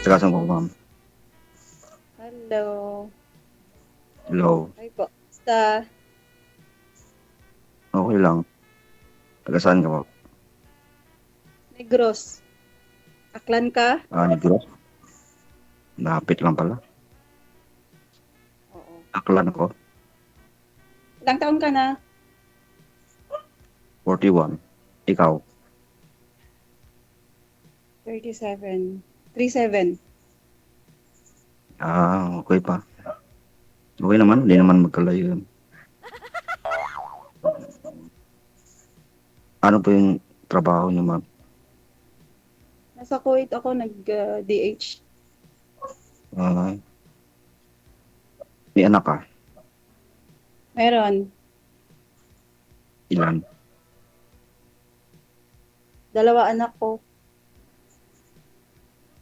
Tagasan ko, ma'am. Hello. Hello. Ay po. Basta, Okay lang. Tagasan ka po. Negros. Aklan ka? Negros. Lapit lang pala. Oo. Aklan ko. Ilang taon ka na? 41. Ikaw. 37. 37. Okay pa. Okay naman. Hindi naman magkalayo yun. Ano po yung trabaho niyo, ma'am? Nasa Kuwait ako nag-DH. Ah, may anak ka? Meron. Ilan? Dalawa anak ko.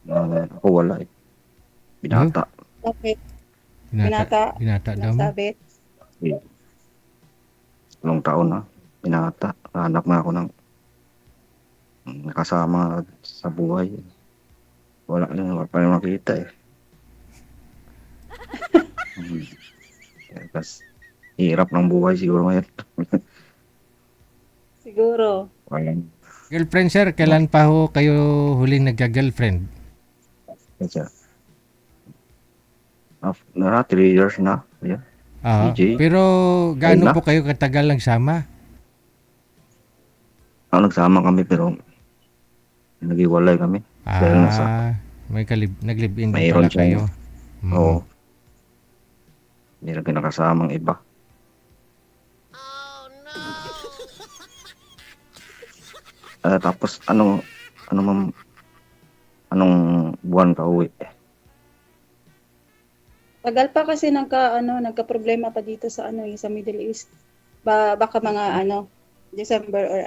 Ako wala eh. Ano? Binata. Bakit? Binata, Binata. binata daw mo? Nasabi. Eh, Ilang taon na. Binata. Hanap na ako ng kasama sa buhay. Wala pa rin makita eh. Hmm. Tapos, hirap ng buhay siguro ngayon. Siguro. Walang, Girlfriend, sir, kailan pa ho kayo huling nagka-girlfriend? kasi, na 3 years na. Yan. DJ. Pero Ayun gaano na. po kayo katagal nagsama? Nagsama kami pero naghiwalay kami. Dahil nga sa May nag-live-in din mayroon pala siyang, kayo. oo, may pinakasamang iba. Tapos, ma'am, anong buwan ka uwi? Tagal pa kasi nagka-problema pa dito sa sa Middle East. Baka mga December or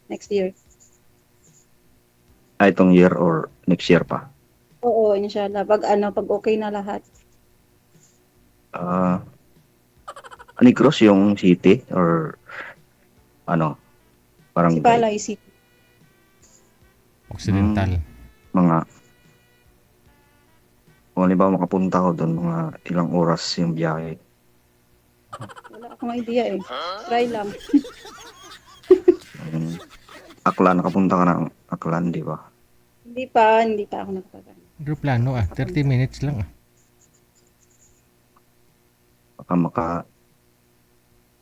next year. Itong year or next year pa? Oo, inshallah. Pag okay na lahat. Negros yung city or ano, Si barangay? Palay City. Occidental. Mga, kung halimbawa makapunta ko doon, mga ilang oras yung biyahe. Wala akong idea eh. Try lang. Aklan, nakapunta ka ng Aklan, di ba? Hindi pa ako nakapagano. Aeroplano 30 minutes lang Baka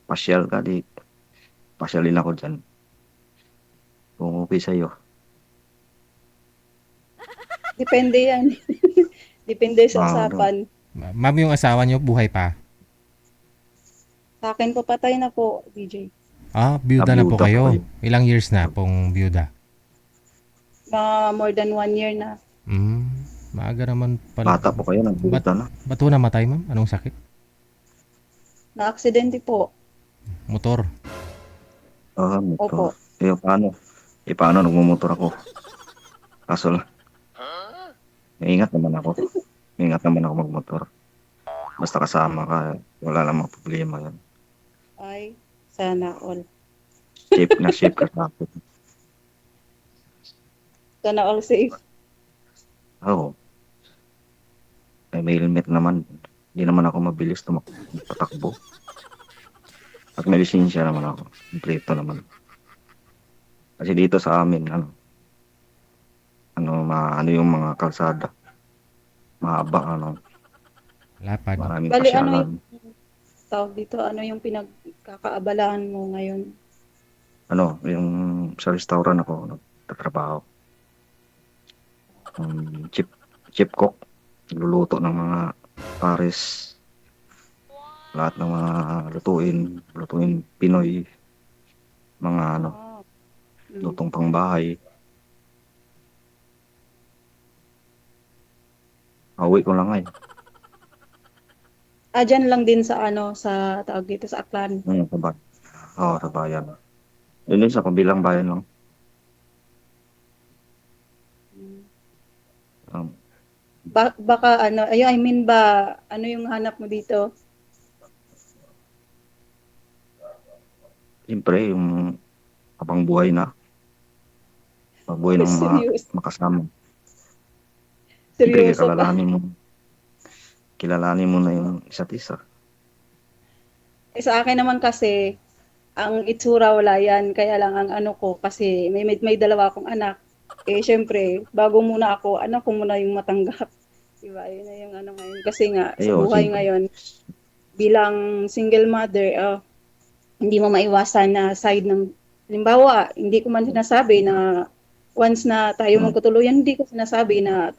pasyal ka, di pasyalin ako dyan. Kung okay sa'yo. Depende yan. Depende sa Ano, usapan. Ma'am, yung asawa niyo buhay pa? Sa akin po, patay na po, DJ. Byuda na po Nabiyuda po kayo. kayo. Ilang years na pong byuda? More than 1 year na. Maaga naman pala. Bata po kayo, nagbiyuda na. Ba't ho namatay, ma'am? Anong sakit? Na-aksidente po. Motor. Motor. Opo. Paano nagmumotor ako? Kaso lang, ingat naman ako. Ingat naman ako magmotor. Basta kasama ka, wala namang problema yan. Ay, sana all. Safe ka sa akin. Sana all safe. Oo. May helmet naman. Hindi naman ako mabilis patakbo. At may lisensya naman ako. Kompleto naman. Kasi dito sa amin, ano yung mga kalsada. Mahaba, Lapad. maraming Bali, pasyalan. tawag dito? Ano yung pinagkakaabalahan mo ngayon? Yung sa restaurant ako, nagtatrabaho. Chip cook. Nagluluto ng mga pares. Lahat ng mga lutuin Pinoy. Mga lutong pangbahay. Uwi ko lang ngayon. Dyan lang din sa sa tawag dito sa Aklan. Sa bayan. Oo, sa bayan. Yun sa kabilang bayan lang. Baka ano yung hanap mo dito? Siyempre, yung habang buhay na. Buhay ng mga Serious. makasama. Siyempre, Seryoso ka. kilalanin mo na yung isa't isa. Sa akin naman kasi, ang itsura wala yan. Kaya lang ang ano ko, kasi may dalawa akong anak. Eh, syempre, bago muna ako, anak ko muna yung matanggap. Diba? Yun na yung ano ngayon. Kasi nga, sa Ayo, buhay siyempre. ngayon, bilang single mother, hindi mo maiwasan na side ng, halimbawa, hindi ko man sinasabi na once na tayo Mm. magkatuluyan, hindi ko sinasabi na,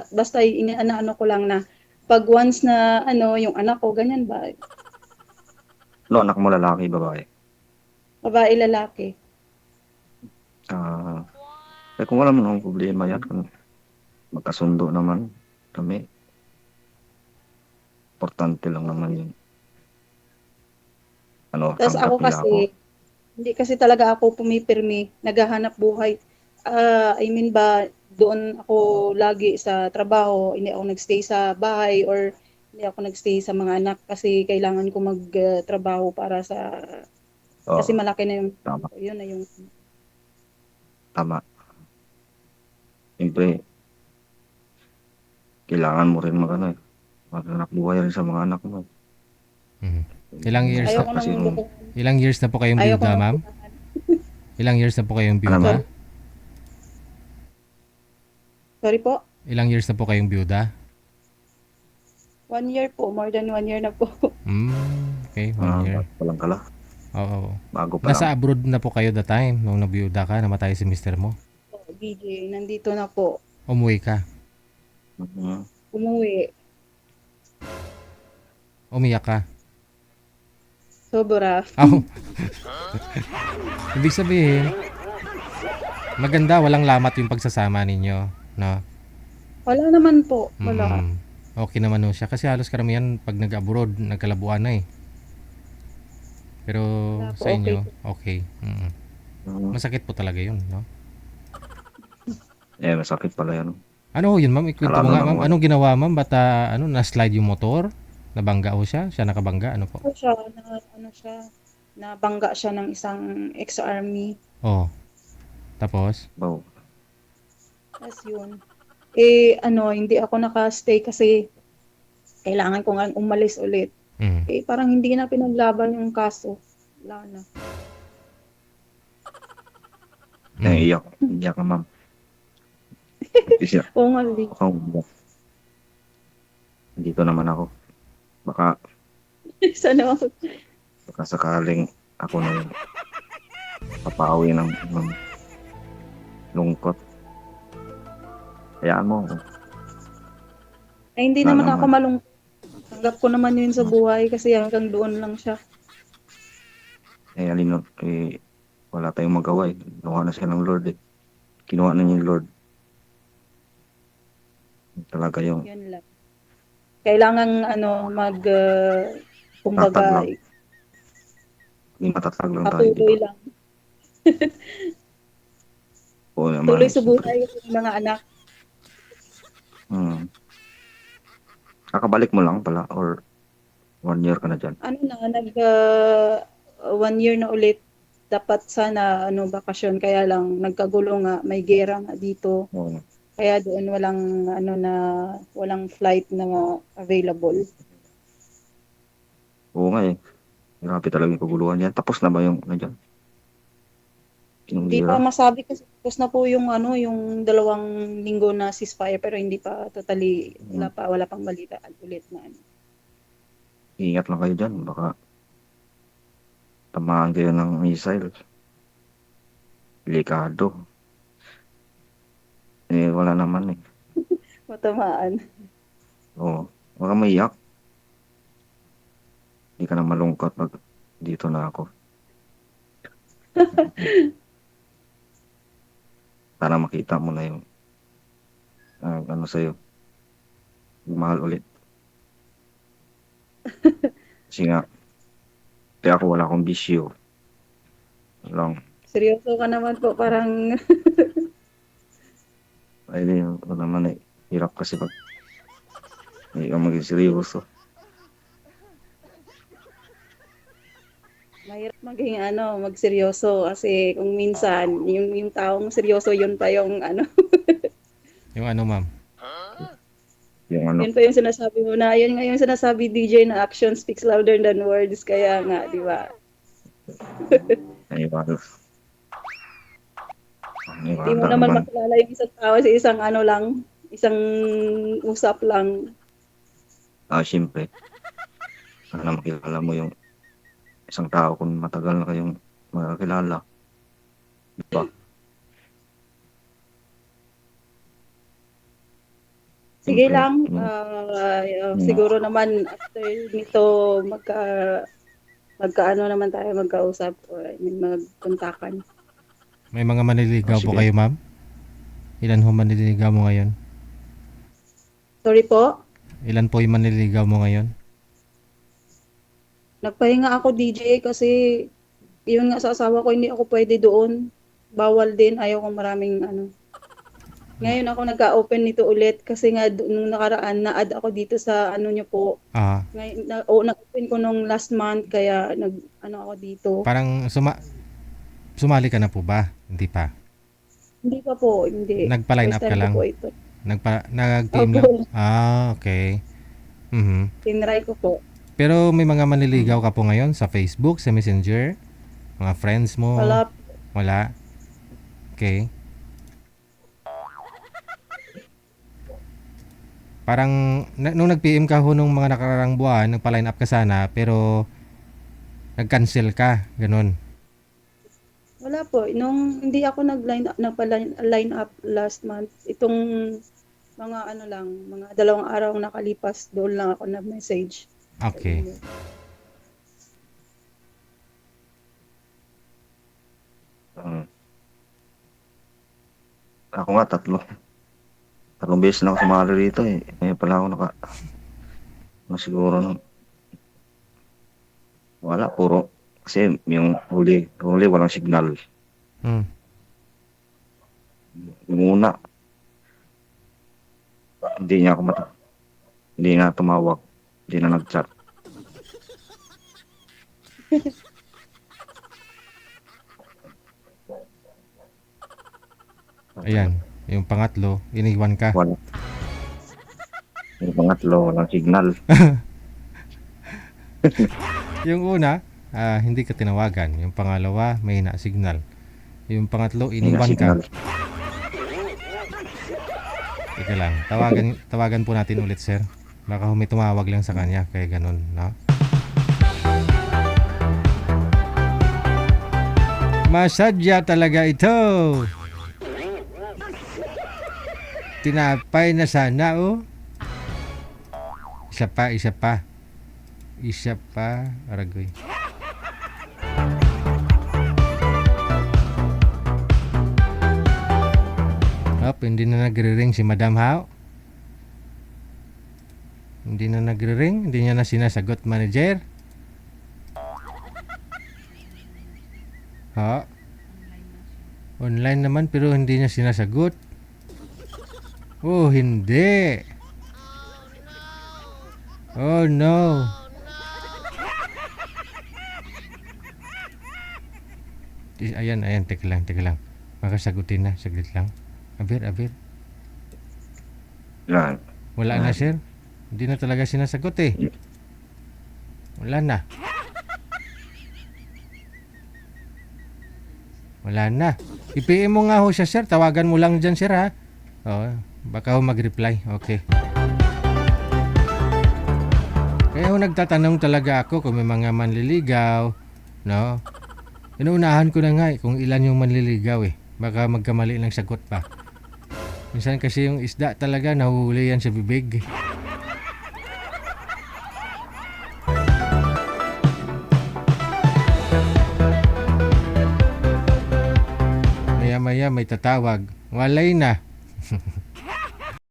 basta inaano ko lang na, pag once na, yung anak ko, ganyan ba, No, anak mo lalaki, babae. babae, lalaki. Ah, kung wala mo nang problema yan, kung magkasundo naman kami, importante lang naman yun. Tapos ako Tanggap nila kasi, ako. hindi kasi talaga ako pumipirmi, naghahanap buhay. I mean ba, doon ako lagi sa trabaho, hindi ako nagstay sa bahay or hindi ako nagstay sa mga anak kasi kailangan ko magtrabaho para sa, kasi Oo, malaki na yung, tama, yun na yung, tama. Siyempre, kailangan mo rin maghanap buhay rin sa mga anak mo. Mhm. Ilang years ayaw na, ko Kasi nang kung ilang years na po kayong ayaw ko byuda, nang ma'am? Ilang years na po kayong ano byuda? man, sorry, sorry po, Ilang years na po kayong byuda? 1 year po, more than 1 year na po. Okay, 1 year. bago pa lang kala, Oo. bago pa lang. Nasa abroad na po kayo that time nung nagbyuda ka, namatay si mister mo. DJ, nandito na po, Umuwi ka. Mhm. umuwi, Umiyak ka. sobra. Oh. Ibig sabihin, maganda, walang lamat yung pagsasama ninyo, no? Wala naman po, wala. Mm. Okay naman no siya kasi halos karamihan pag nag-abroad, nagkalabuan na eh. Pero Wala po, sa okay inyo, po. okay. Mm. Mhm. Masakit po talaga yun, no? Masakit pala yan. Ano ho yun, ma'am? Ikwento mo Lalo nga, na ma'am. kung Anong ginawa, ma'am? Ba't na-slide yung motor? Nabangga ho siya? Siya nakabangga? Ano po? Ano siya, nabangga siya ng isang ex-army. Oh, tapos? wow, Tapos yun. Hindi ako nakastay kasi kailangan ko nga umalis ulit. Mm. Parang hindi na pinaglaban yung kaso. Wala na. Mm. iyak ka ma'am. Kasi Oo nga, Lee. ako, dito naman ako. Baka, Sana ako. baka sakaling ako na yung papawi ng lungkot. Hayaan mo ako. Hindi Wala naman ako naman. malungkot. Tanggap ko naman yun sa buhay kasi hanggang doon lang siya. Wala tayong magawa eh. Kinuha na siya ng Lord eh. Kinuha na niya yung Lord. Talaga yung Yun lang. Kailangan tatag kumbaga, lang. Hindi matatag lang tayo, di patuloy ba? lang. Oo Tuloy naman, sa siyempre. buhay kasi yung mga anak. Hmm. Kakabalik mo lang pala or 1 year ka na dyan. 1 year na ulit. Dapat sana bakasyon kaya lang nagkagulo nga, may gera nga dito. Oo. Kaya doon walang flight na available. Oo nga eh. Grabe talaga yung kaguluhan yan. Tapos na ba yung ano dyan? Yung Hindi pa gira? masabi kasi tapos na po yung 2 linggo na ceasefire pero hindi pa totally, wala pang balita ulit na ano. Ingat lang kayo dyan. Baka tamaan kayo ng missile. Delikado. Wala naman eh. Matamaan. Oo. Baka maiyak. Hindi ka na malungkot pag dito na ako. Para makita mo na yung ano sa'yo. Yung mahal ulit. Kasi nga, kaya ako wala akong bisyo. Lang. Seryoso ka naman po, parang Ano naman eh. Hirap kasi pag hindi ka maging seryoso. mahirap magseryoso kasi kung minsan yung taong seryoso yun pa yung Yung ano, ma'am? Yung ano, Yun pa yung sinasabi mo na, yun nga yung sinasabi DJ na action speaks louder than words. Kaya nga, di ba? naniwala. Di mo Naniwala naman naman. makilala yung isang tao sa isang ano lang, isang usap lang. Siyempre, sana makilala mo yung isang tao kung matagal na kayong makakilala. Di ba? Sige Siyempre, lang, yung, siguro naman after nito magkaano naman tayo magkausap or I mean, magkontakan. May mga manliligaw po sige. kayo, ma'am? Ilan ho manliligaw mo ngayon? Sorry po, Ilan po yung manliligaw mo ngayon? nagpahinga ako DJ kasi yun nga sa asawa ko hindi ako pwede doon. Bawal din, ayaw ko maraming ano. Ngayon ako nagka-open nito ulit kasi nga nung nakaraan na-add ako dito sa ano niyo po. Ah, Ngayon na-open ko nung last month kaya ano ako dito. parang sumali ka na po ba? Hindi pa. Hindi pa po, hindi. Nagpa-line First up ka time ko lang? po ito. Nag-team lang? Opo, Okay. Mhm. tinry ko po. Pero may mga manliligaw ka po ngayon sa Facebook, sa Messenger? Mga friends mo? Wala, Wala? Okay. Parang nung nag-PM ka ho nung mga nakararang buwan, nagpa-line up ka sana, pero nag-cancel ka, ganun. wala po. Nung hindi ako nagpa-line up last month, itong mga ano lang, mga 2 araw nakalipas, doon lang ako na-message. Okay. ah, ako nga, tatlong beses na ako sumali rito eh. Ngayon pala ako siguro wala, puro. Kasi yung huli walang signal. Hmm. Yung una, hindi nga tumawag. Hindi na nag-chat. Ayan. Yung pangatlo, iniwan ka. Wala. Yung pangatlo, walang signal. Yung una, hindi ka tinawagan. Yung pangalawa, may na signal. Yung pangatlo, Hindi na iniwan ka. signal. Teka lang, tawagan po natin ulit, sir. Baka may tumawag lang sa kanya, kaya ganun, no? Masadya talaga ito. Tinapay na sana, oh. Isa pa, aragoy. Hindi na nagre-ring si Madam Hao. Hindi na nagre-ring, hindi niya na sinasagot, manager. Online naman pero hindi niya sinasagot. Oh, hindi. Oh no. Ayan, teka lang. Makasagutin na, saglit lang. Abir. Yan. Wala na, sir. Hindi na talaga sinasagot eh. Wala na. I-PM mo nga ho siya, sir. Tawagan mo lang dyan, sir, ha? Oo, baka ho mag-reply. Okay. Kaya ho nagtatanong talaga ako kung may mga manliligaw, no? Inuunahan ko na nga kung ilan yung manliligaw eh. Baka magkamali ng sagot pa. Minsan kasi yung isda talaga nahuhuli yan sa bibig. Maya may tatawag. Walay na.